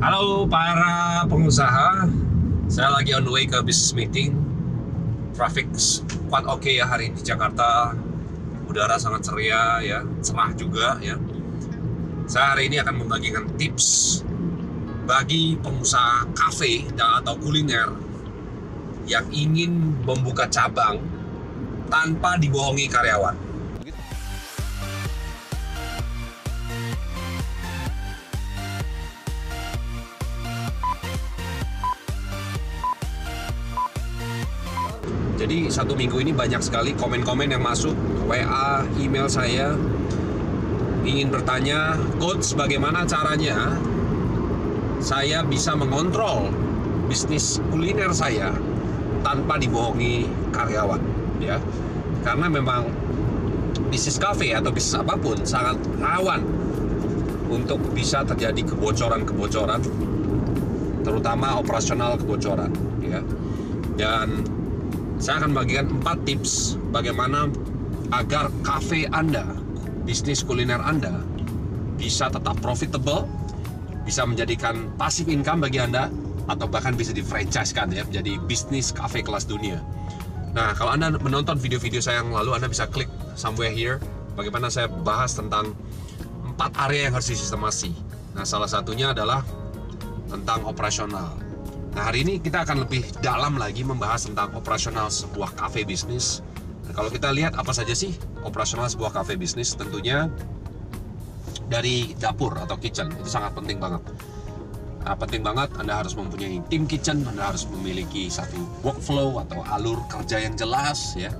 Halo para pengusaha, saya lagi on the way ke business meeting. Traffic quite oke ya hari ini di Jakarta. Udara sangat ceria ya, cerah juga ya. Saya hari ini akan membagikan tips bagi pengusaha kafe atau kuliner yang ingin membuka cabang tanpa dibohongi karyawan. Jadi satu minggu ini banyak sekali komen-komen yang masuk, WA, email saya, ingin bertanya, Coach, bagaimana caranya saya bisa mengontrol bisnis kuliner saya tanpa dibohongi karyawan, ya? Karena memang bisnis kafe atau bisnis apapun sangat rawan untuk bisa terjadi kebocoran-kebocoran, terutama operasional kebocoran, ya. Dan saya akan bagikan 4 tips bagaimana agar kafe Anda, bisnis kuliner Anda bisa tetap profitable, bisa menjadikan passive income bagi Anda, atau bahkan bisa di-franchise-kan ya, menjadi bisnis kafe kelas dunia. Nah, kalau Anda menonton video-video saya yang lalu, Anda bisa klik somewhere here, bagaimana saya bahas tentang 4 area yang harus disistemasi. Nah, salah satunya adalah tentang operasional. Nah, hari ini kita akan lebih dalam lagi membahas tentang operasional sebuah cafe bisnis. Nah, kalau kita lihat apa saja sih operasional sebuah cafe bisnis, tentunya dari dapur atau kitchen, itu sangat penting banget. Nah, penting banget Anda harus mempunyai tim kitchen, Anda harus memiliki satu workflow atau alur kerja yang jelas ya.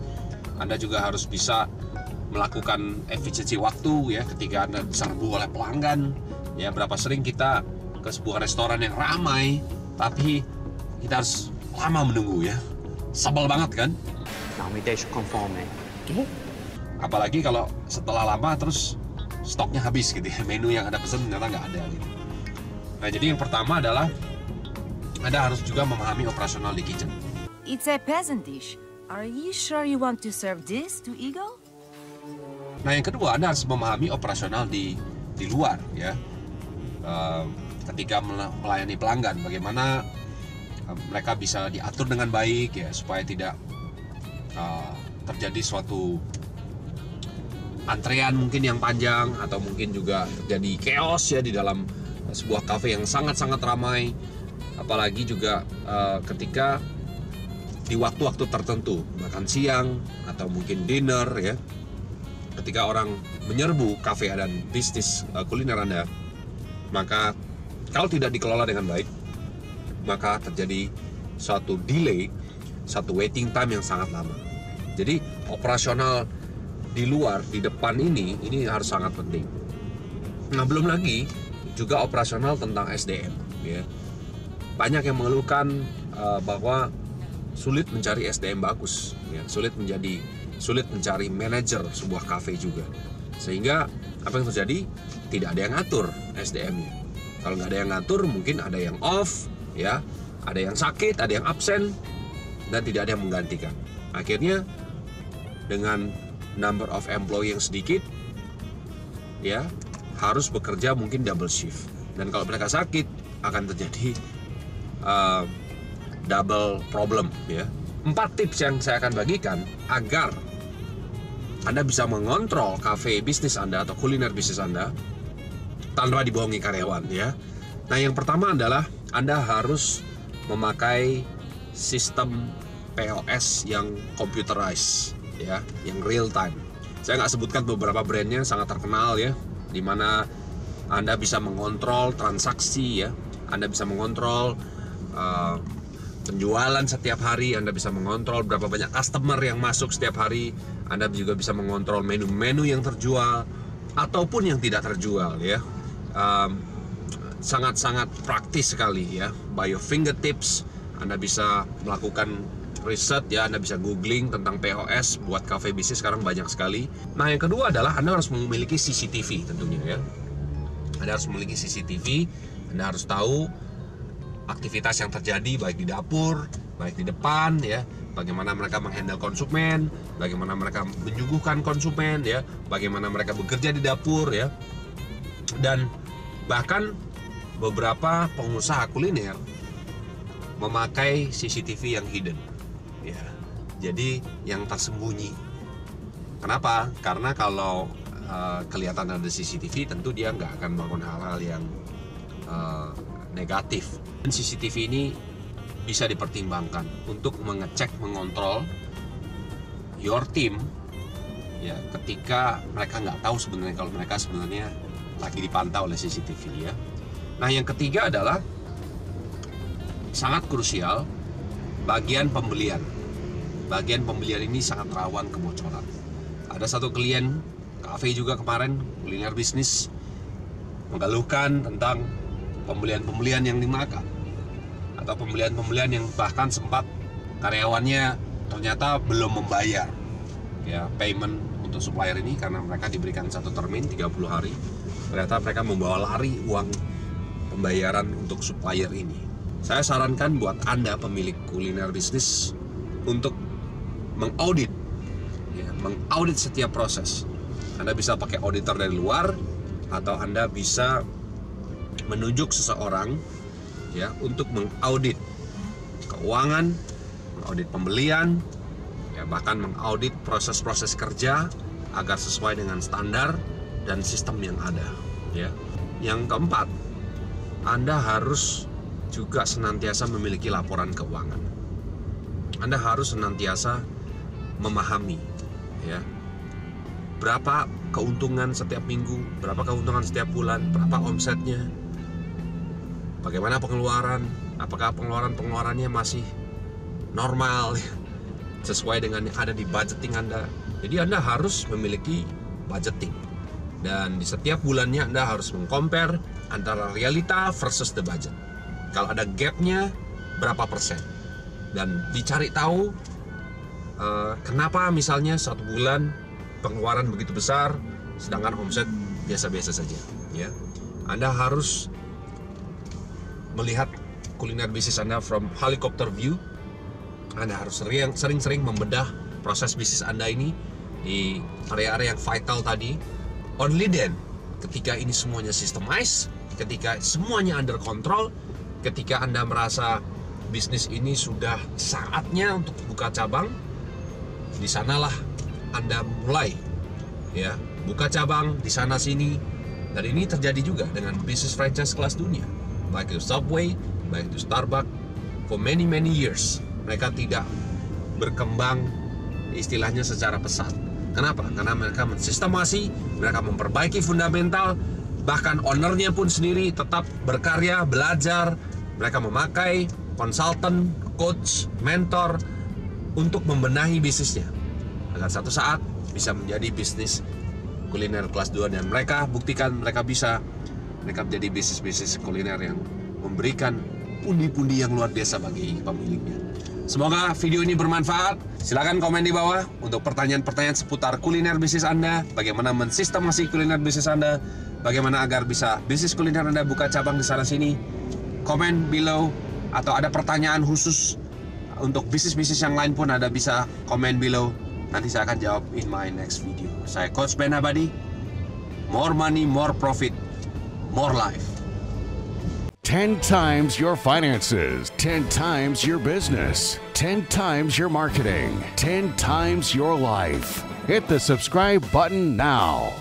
Anda juga harus bisa melakukan efisiensi waktu ya ketika Anda diserbu oleh pelanggan. Ya, berapa sering kita ke sebuah restoran yang ramai tapi kita harus lama menunggu ya, sebel banget kan? Apalagi kalau setelah lama terus stoknya habis gitu ya, menu yang Anda pesan ternyata nggak ada gitu. Nah, jadi yang pertama adalah Anda harus juga memahami operasional di kitchen. It's a peasant dish. Are you sure you want to serve this to Eagle? Nah, yang kedua Anda harus memahami operasional di luar ya. Ketika melayani pelanggan, bagaimana mereka bisa diatur dengan baik ya, supaya tidak terjadi suatu antrean mungkin yang panjang, atau mungkin juga terjadi chaos ya di dalam sebuah kafe yang sangat-sangat ramai. Apalagi juga ketika di waktu-waktu tertentu, makan siang atau mungkin dinner ya, ketika orang menyerbu kafe dan bisnis kuliner Anda, maka kalau tidak dikelola dengan baik, maka terjadi suatu delay, satu waiting time yang sangat lama. Jadi operasional di luar, di depan ini harus sangat penting. Nah, belum lagi juga operasional tentang SDM. Ya. Banyak yang mengeluhkan bahwa sulit mencari SDM bagus, ya. sulit mencari manajer sebuah kafe juga. Sehingga apa yang terjadi? Tidak ada yang ngatur SDM-nya. Kalau nggak ada yang ngatur, mungkin ada yang off, ya, ada yang sakit, ada yang absen, dan tidak ada yang menggantikan. Akhirnya dengan number of employee yang sedikit, ya, harus bekerja mungkin double shift. Dan kalau mereka sakit, akan terjadi double problem, ya. 4 tips yang saya akan bagikan agar Anda bisa mengontrol cafe bisnis Anda atau kuliner bisnis Anda tanpa dibohongi karyawan ya. Nah, yang pertama adalah Anda harus memakai sistem POS yang computerized ya, yang real time. Saya nggak sebutkan beberapa brandnya, sangat terkenal ya, di mana Anda bisa mengontrol transaksi ya, Anda bisa mengontrol penjualan setiap hari, Anda bisa mengontrol berapa banyak customer yang masuk setiap hari, Anda juga bisa mengontrol menu-menu yang terjual ataupun yang tidak terjual ya. Sangat-sangat praktis sekali ya. By your fingertips, Anda bisa melakukan riset ya, Anda bisa googling tentang POS buat cafe bisnis sekarang banyak sekali. Nah, yang kedua adalah Anda harus memiliki CCTV tentunya ya. Anda harus memiliki CCTV, Anda harus tahu aktivitas yang terjadi baik di dapur, baik di depan ya, bagaimana mereka menghandle konsumen, bagaimana mereka menyuguhkan konsumen ya, bagaimana mereka bekerja di dapur ya. Dan bahkan beberapa pengusaha kuliner memakai CCTV yang hidden, ya, jadi yang tersembunyi. Kenapa? Karena kalau kelihatan ada CCTV, tentu dia nggak akan melakukan hal-hal yang negatif. Dan CCTV ini bisa dipertimbangkan untuk mengecek, mengontrol your team, ya, ketika mereka nggak tahu sebenarnya kalau mereka sebenarnya lagi dipantau oleh CCTV, ya. Nah, yang ketiga adalah sangat krusial bagian pembelian. Bagian pembelian ini sangat rawan kebocoran. Ada satu klien kafe juga kemarin, kuliner bisnis, mengeluhkan tentang pembelian-pembelian yang dimakan, atau pembelian-pembelian yang bahkan sempat karyawannya ternyata belum membayar, ya, payment untuk supplier ini, karena mereka diberikan satu termin 30 hari. Ternyata mereka membawa lari uang pembayaran untuk supplier ini. Saya sarankan buat Anda pemilik kuliner bisnis untuk mengaudit, ya, mengaudit setiap proses. Anda bisa pakai auditor dari luar, atau Anda bisa menunjuk seseorang, ya, untuk mengaudit keuangan, mengaudit pembelian, ya, bahkan mengaudit proses-proses kerja agar sesuai dengan standar dan sistem yang ada, ya. Yang keempat, Anda harus juga senantiasa memiliki laporan keuangan. Anda harus senantiasa memahami, ya, berapa keuntungan setiap minggu, berapa keuntungan setiap bulan, berapa omsetnya, bagaimana pengeluaran, apakah pengeluarannya masih normal, sesuai dengan yang ada di budgeting Anda. Jadi Anda harus memiliki budgeting, dan di setiap bulannya Anda harus mengcompare antara realita versus the budget. Kalau ada gapnya berapa persen, dan dicari tahu kenapa misalnya satu bulan pengeluaran begitu besar sedangkan omset biasa-biasa saja, ya. Anda harus melihat kuliner bisnis Anda from helicopter view. Anda harus sering-sering membedah proses bisnis Anda ini di area-area yang vital tadi. Only then, ketika ini semuanya systemized, ketika semuanya under control, ketika Anda merasa bisnis ini sudah saatnya untuk buka cabang, di sanalah Anda mulai, ya, buka cabang di sana sini. Dan ini terjadi juga dengan bisnis franchise kelas dunia, baik itu Subway, baik itu Starbucks. For many years mereka tidak berkembang istilahnya secara pesat. Kenapa? Karena mereka mensistemasi, mereka memperbaiki fundamental, bahkan ownernya pun sendiri tetap berkarya, belajar. Mereka memakai konsultan, coach, mentor untuk membenahi bisnisnya agar satu saat bisa menjadi bisnis kuliner kelas 2, dan mereka buktikan mereka menjadi bisnis kuliner yang memberikan pundi-pundi yang luar biasa bagi pemiliknya. Semoga video ini bermanfaat. Silakan komen di bawah untuk pertanyaan-pertanyaan seputar kuliner bisnis Anda, bagaimana mensistemasi kuliner bisnis Anda, bagaimana agar bisa bisnis kuliner Anda buka cabang di sana sini. Komen below, atau ada pertanyaan khusus untuk bisnis-bisnis yang lain pun Anda bisa komen below. Nanti saya akan jawab in my next video. Saya Coach Ben Abadi. More money, more profit, more life. 10 times your finances, 10 times your business, 10 times your marketing, 10 times your life. Hit the subscribe button now.